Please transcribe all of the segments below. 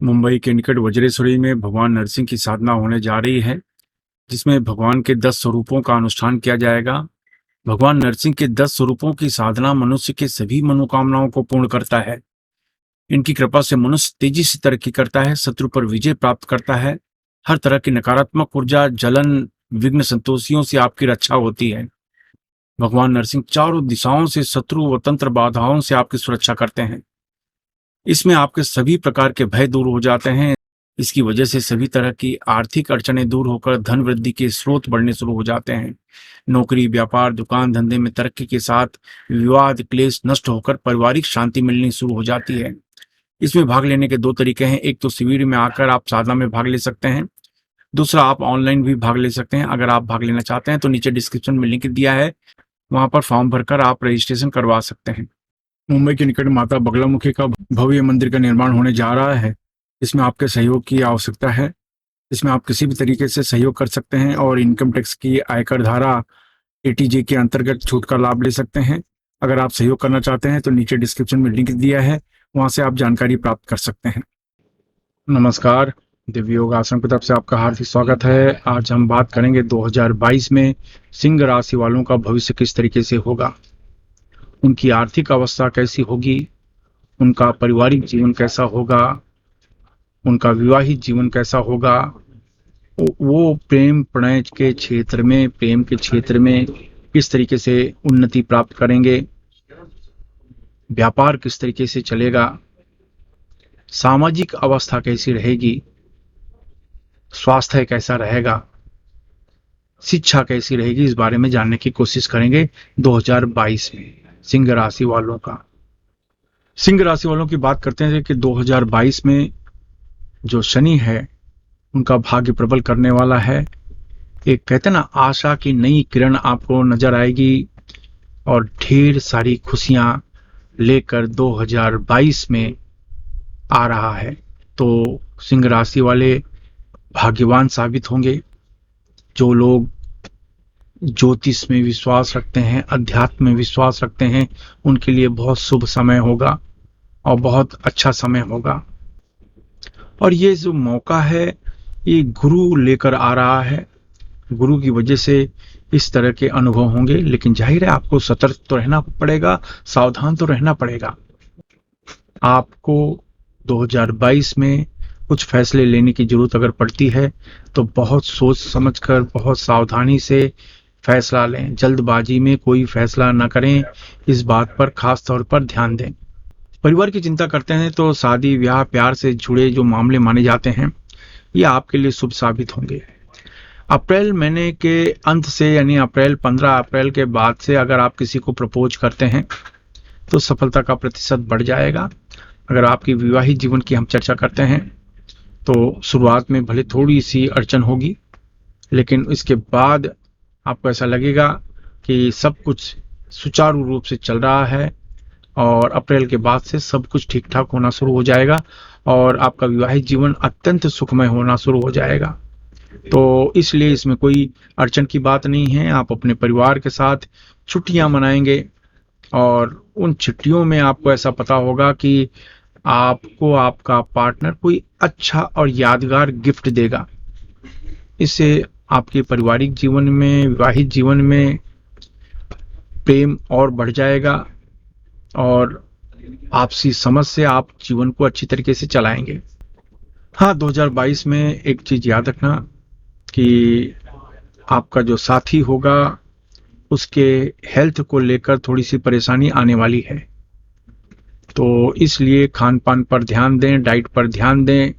मुंबई के निकट वज्रेश्वरी में भगवान नरसिंह की साधना होने जा रही है, जिसमें भगवान के 10 स्वरूपों का अनुष्ठान किया जाएगा। भगवान नरसिंह के 10 स्वरूपों की साधना मनुष्य के सभी मनोकामनाओं को पूर्ण करता है। इनकी कृपा से मनुष्य तेजी से तरक्की करता है, शत्रु पर विजय प्राप्त करता है। हर तरह की नकारात्मक ऊर्जा, जलन, विघ्न संतोषियों से आपकी रक्षा होती है। भगवान नरसिंह चारों दिशाओं से शत्रु व तंत्र बाधाओं से आपकी सुरक्षा करते हैं। इसमें आपके सभी प्रकार के भय दूर हो जाते हैं। इसकी वजह से सभी तरह की आर्थिक अड़चनें दूर होकर धन वृद्धि के स्रोत बढ़ने शुरू हो जाते हैं। नौकरी, व्यापार, दुकान धंधे में तरक्की के साथ विवाद क्लेश नष्ट होकर पारिवारिक शांति मिलनी शुरू हो जाती है। इसमें भाग लेने के दो तरीके हैं। एक तो शिविर में आकर आप साधना में भाग ले सकते हैं। दूसरा, आप ऑनलाइन भी भाग ले सकते हैं। अगर आप भाग लेना चाहते हैं तो नीचे डिस्क्रिप्शन में लिंक दिया है, वहां पर फॉर्म भरकर आप रजिस्ट्रेशन करवा सकते हैं। मुंबई के निकट माता बगलामुखी का भव्य मंदिर का निर्माण होने जा रहा है। इसमें आपके सहयोग की आवश्यकता है। इसमें आप किसी भी तरीके से सहयोग कर सकते हैं और इनकम टैक्स की आयकर धारा एटीजे के अंतर्गत छूट का लाभ ले सकते हैं। अगर आप सहयोग करना चाहते हैं तो नीचे डिस्क्रिप्शन में लिंक दिया है, वहां से आप जानकारी प्राप्त कर सकते हैं। नमस्कार, दिव्य योग आश्रम की तरफ से आपका हार्दिक स्वागत है। आज हम बात करेंगे 2022 में सिंह राशि वालों का भविष्य किस तरीके से होगा, उनकी आर्थिक अवस्था कैसी होगी, उनका पारिवारिक जीवन कैसा होगा, उनका विवाहित जीवन कैसा होगा, वो प्रेम प्रणय के क्षेत्र में, प्रेम के क्षेत्र में किस तरीके से उन्नति प्राप्त करेंगे, व्यापार किस तरीके से चलेगा, सामाजिक अवस्था कैसी रहेगी, स्वास्थ्य कैसा रहेगा, शिक्षा कैसी रहेगी, इस बारे में जानने की कोशिश करेंगे 2022 में सिंह राशि वालों का। सिंह राशि वालों की बात करते हैं कि 2022 में जो शनि है उनका भाग्य प्रबल करने वाला है। एक कहते हैं ना, आशा की नई किरण आपको नजर आएगी और ढेर सारी खुशियां लेकर 2022 में आ रहा है। तो सिंह राशि वाले भाग्यवान साबित होंगे। जो लोग ज्योतिष में विश्वास रखते हैं, अध्यात्म में विश्वास रखते हैं, उनके लिए बहुत शुभ समय होगा और बहुत अच्छा समय होगा। और ये जो मौका है ये गुरु लेकर आ रहा है। गुरु की वजह से इस तरह के अनुभव होंगे, लेकिन जाहिर है आपको सतर्क तो रहना पड़ेगा, सावधान तो रहना पड़ेगा। आपको 2022 में कुछ फैसले लेने की जरूरत अगर पड़ती है तो बहुत सोच समझकर, बहुत सावधानी से फैसला लें। जल्दबाजी में कोई फैसला न करें, इस बात पर खास तौर पर ध्यान दें। परिवार की चिंता करते हैं तो शादी ब्याह प्यार से जुड़े जो मामले माने जाते हैं ये आपके लिए शुभ साबित होंगे। अप्रैल महीने के अंत से, यानी 15 अप्रैल के बाद से अगर आप किसी को प्रपोज करते हैं तो सफलता का प्रतिशत बढ़ जाएगा। अगर आपकी विवाहित जीवन की हम चर्चा करते हैं तो शुरुआत में भले थोड़ी सी अड़चन होगी, लेकिन इसके बाद आपको ऐसा लगेगा कि सब कुछ सुचारू रूप से चल रहा है और अप्रैल के बाद से सब कुछ ठीक ठाक होना शुरू हो जाएगा और आपका विवाहित जीवन अत्यंत सुखमय होना शुरू हो जाएगा। तो इसलिए इसमें कोई अड़चन की बात नहीं है। आप अपने परिवार के साथ छुट्टियां मनाएंगे और उन छुट्टियों में आपको ऐसा पता होगा कि आपको आपका पार्टनर कोई अच्छा और यादगार गिफ्ट देगा। इससे आपके पारिवारिक जीवन में, विवाहित जीवन में प्रेम और बढ़ जाएगा और आपसी समझ से आप जीवन को अच्छी तरीके से चलाएंगे। हाँ, 2022 में एक चीज याद रखना कि आपका जो साथी होगा उसके हेल्थ को लेकर थोड़ी सी परेशानी आने वाली है। तो इसलिए खान पान पर ध्यान दें, डाइट पर ध्यान दें,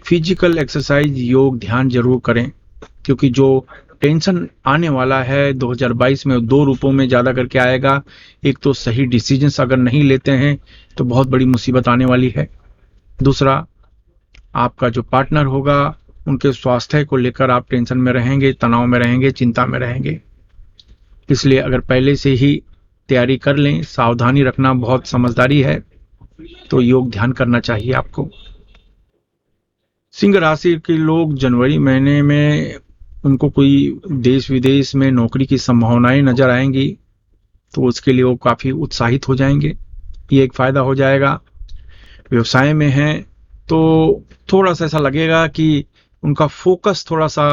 फिजिकल एक्सरसाइज, योग, ध्यान जरूर करें, क्योंकि जो टेंशन आने वाला है 2022 में दो रूपों में ज्यादा करके आएगा। एक तो सही डिसीजंस अगर नहीं लेते हैं तो बहुत बड़ी मुसीबत आने वाली है। दूसरा, आपका जो पार्टनर होगा उनके स्वास्थ्य को लेकर आप टेंशन में रहेंगे, तनाव में रहेंगे, चिंता में रहेंगे। इसलिए अगर पहले से ही तैयारी कर लें, सावधानी रखना बहुत समझदारी है, तो योग ध्यान करना चाहिए आपको। सिंह राशि के लोग जनवरी महीने में उनको कोई देश विदेश में नौकरी की संभावनाएं नजर आएंगी, तो उसके लिए वो काफी उत्साहित हो जाएंगे। ये एक फायदा हो जाएगा। व्यवसाय में हैं तो थोड़ा सा ऐसा लगेगा कि उनका फोकस थोड़ा सा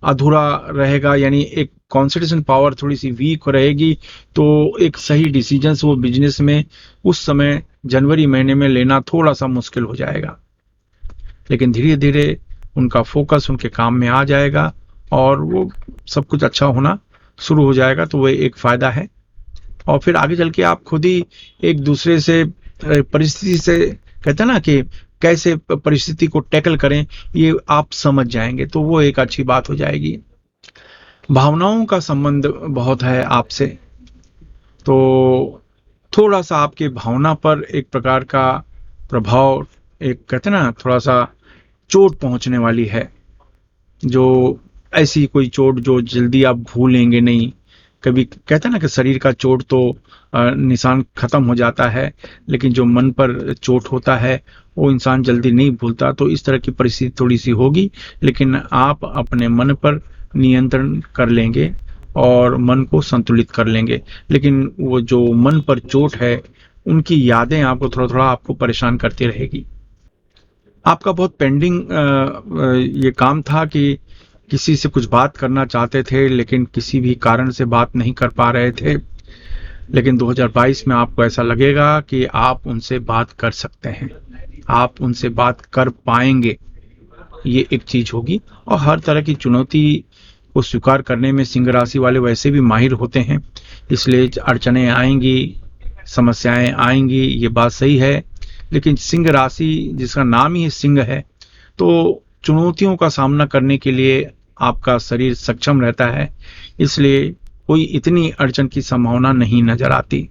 अधूरा रहेगा, यानी एक कॉन्सेंट्रेशन पावर थोड़ी सी वीक रहेगी। तो एक सही डिसीजंस वो बिजनेस में उस समय जनवरी महीने में लेना थोड़ा सा मुश्किल हो जाएगा। लेकिन धीरे धीरे उनका फोकस उनके काम में आ जाएगा और वो सब कुछ अच्छा होना शुरू हो जाएगा, तो वो एक फायदा है। और फिर आगे चल के आप खुद ही एक दूसरे से परिस्थिति से, कहते हैं ना कि कैसे परिस्थिति को टैकल करें, ये आप समझ जाएंगे, तो वो एक अच्छी बात हो जाएगी। भावनाओं का संबंध बहुत है आपसे, तो थोड़ा सा आपके भावना पर एक प्रकार का प्रभाव, एक कहते हैं ना थोड़ा सा चोट पहुंचने वाली है। जो ऐसी कोई चोट जो जल्दी आप भूलेंगे नहीं। कभी कहते हैं ना कि शरीर का चोट तो निशान खत्म हो जाता है, लेकिन जो मन पर चोट होता है वो इंसान जल्दी नहीं भूलता। तो इस तरह की परिस्थिति थोड़ी सी होगी, लेकिन आप अपने मन पर नियंत्रण कर लेंगे और मन को संतुलित कर लेंगे। लेकिन वो जो मन पर चोट है, उनकी यादें आपको थोड़ा थोड़ा आपको परेशान करती रहेगी। आपका बहुत पेंडिंग ये काम था कि किसी से कुछ बात करना चाहते थे, लेकिन किसी भी कारण से बात नहीं कर पा रहे थे। लेकिन 2022 में आपको ऐसा लगेगा कि आप उनसे बात कर सकते हैं, आप उनसे बात कर पाएंगे, ये एक चीज होगी। और हर तरह की चुनौती को स्वीकार करने में सिंह राशि वाले वैसे भी माहिर होते हैं, इसलिए अड़चने आएंगी, समस्याएं आएंगी, ये बात सही है। लेकिन सिंह राशि जिसका नाम ही सिंह है, तो चुनौतियों का सामना करने के लिए आपका शरीर सक्षम रहता है, इसलिए कोई इतनी अड़चन की संभावना नहीं नजर आती।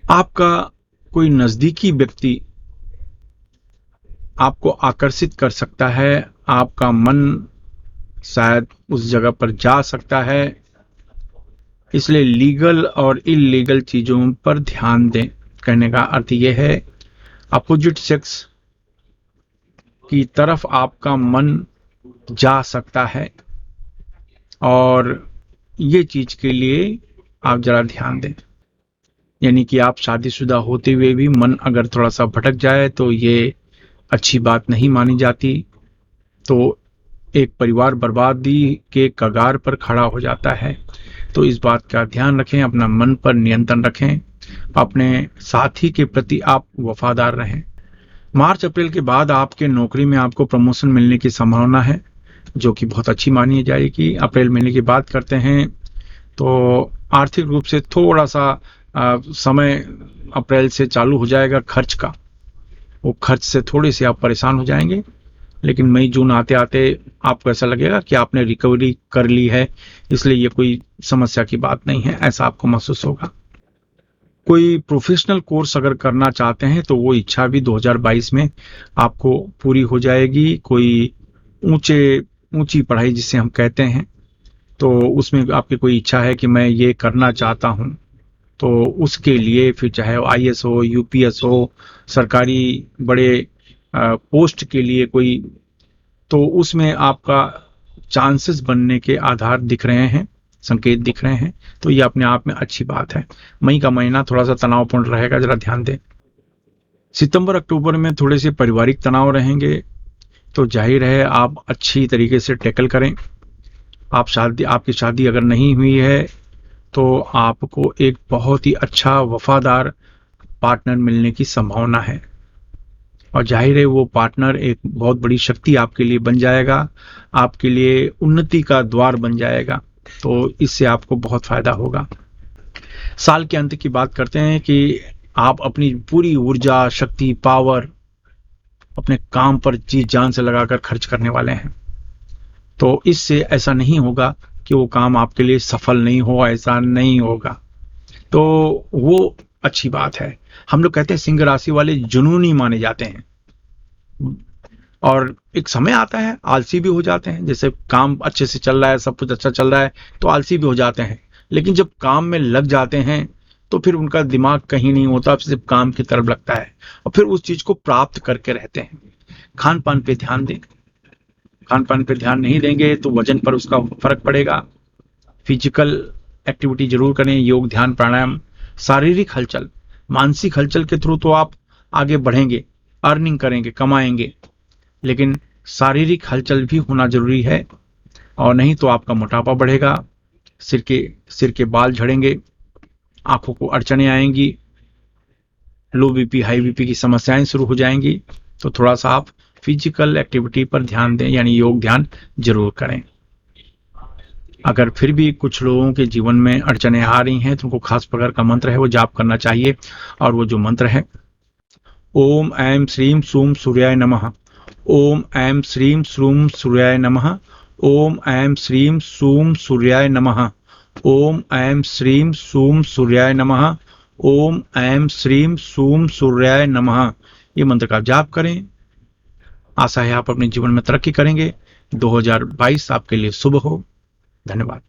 आपका कोई नजदीकी व्यक्ति आपको आकर्षित कर सकता है, आपका मन शायद उस जगह पर जा सकता है, इसलिए लीगल और इलीगल चीजों पर ध्यान दें। कहने का अर्थ यह है, अपोजिट सेक्स की तरफ आपका मन जा सकता है, और ये चीज के लिए आप जरा ध्यान दें। यानी कि आप शादीशुदा होते हुए भी मन अगर थोड़ा सा भटक जाए तो ये अच्छी बात नहीं मानी जाती। तो एक परिवार बर्बादी के कगार पर खड़ा हो जाता है। तो इस बात का ध्यान रखें, अपना मन पर नियंत्रण रखें, अपने साथी के प्रति आप वफादार रहें। मार्च अप्रैल के बाद आपके नौकरी में आपको प्रमोशन मिलने की संभावना है, जो कि बहुत अच्छी मानी जाएगी। अप्रैल महीने की बात करते हैं तो आर्थिक रूप से थोड़ा सा समय अप्रैल से चालू हो जाएगा खर्च का, वो खर्च से थोड़े से आप परेशान हो जाएंगे। लेकिन मई जून आते आते आपको ऐसा लगेगा कि आपने रिकवरी कर ली है, इसलिए ये कोई समस्या की बात नहीं है, ऐसा आपको महसूस होगा। कोई प्रोफेशनल कोर्स अगर करना चाहते हैं तो वो इच्छा भी 2022 में आपको पूरी हो जाएगी। कोई ऊंची पढ़ाई जिसे हम कहते हैं, तो उसमें आपकी कोई इच्छा है कि मैं ये करना चाहता हूं, तो उसके लिए फिर चाहे आईएएस हो, यूपीएस हो, सरकारी बड़े पोस्ट के लिए कोई, तो उसमें आपका चांसेस बनने के आधार दिख रहे हैं, संकेत दिख रहे हैं। तो ये अपने आप में अच्छी बात है। मई का महीना थोड़ा सा तनावपूर्ण रहेगा, जरा ध्यान दें। सितंबर अक्टूबर में थोड़े से पारिवारिक तनाव रहेंगे, तो जाहिर है आप अच्छी तरीके से टैकल करें। आपकी शादी अगर नहीं हुई है तो आपको एक बहुत ही अच्छा वफादार पार्टनर मिलने की संभावना है, और जाहिर है वो पार्टनर एक बहुत बड़ी शक्ति आपके लिए बन जाएगा, आपके लिए उन्नति का द्वार बन जाएगा। तो इससे आपको बहुत फायदा होगा। साल के अंत की बात करते हैं कि आप अपनी पूरी ऊर्जा, शक्ति, पावर अपने काम पर जी जान से लगाकर खर्च करने वाले हैं। तो इससे ऐसा नहीं होगा कि वो काम आपके लिए सफल नहीं हो, ऐसा नहीं होगा। तो वो अच्छी बात है। हम लोग कहते हैं सिंह राशि वाले जुनूनी माने जाते हैं, और एक समय आता है आलसी भी हो जाते हैं। जैसे काम अच्छे से चल रहा है, सब कुछ अच्छा चल रहा है, तो आलसी भी हो जाते हैं। लेकिन जब काम में लग जाते हैं तो फिर उनका दिमाग कहीं नहीं होता, सिर्फ काम की तरफ लगता है, और फिर उस चीज को प्राप्त करके रहते हैं। खान पान पे ध्यान दें, खान पान पे ध्यान नहीं देंगे तो वजन पर उसका फर्क पड़ेगा। फिजिकल एक्टिविटी जरूर करें, योग, ध्यान, प्राणायाम, शारीरिक हलचल, मानसिक हलचल के थ्रू तो आप आगे बढ़ेंगे, अर्निंग करेंगे, कमाएंगे, लेकिन शारीरिक हलचल भी होना जरूरी है, और नहीं तो आपका मोटापा बढ़ेगा, सिर के बाल झड़ेंगे, आंखों को अड़चने आएंगी, लो बीपी हाई बीपी की समस्याएं शुरू हो जाएंगी। तो थोड़ा सा आप फिजिकल एक्टिविटी पर ध्यान दें, यानी योग ध्यान जरूर करें। अगर फिर भी कुछ लोगों के जीवन में अड़चने आ रही हैं तो उनको खास प्रकार का मंत्र है वो जाप करना चाहिए, और वो जो मंत्र है, ओम ऐं श्रीं सूं सूर्याय नमः, ओम ऐं श्रीं सूं सूर्याय नमः, ओम ऐं श्रीं सूं सूर्याय नमः, ओम ऐं श्रीं सूं सूर्याय नमः, ओम ऐं श्रीं सूं सूर्याय नमः। ये मंत्र का जाप करें। आशा है आप अपने जीवन में तरक्की करेंगे। 2022 आपके लिए शुभ हो। धन्यवाद।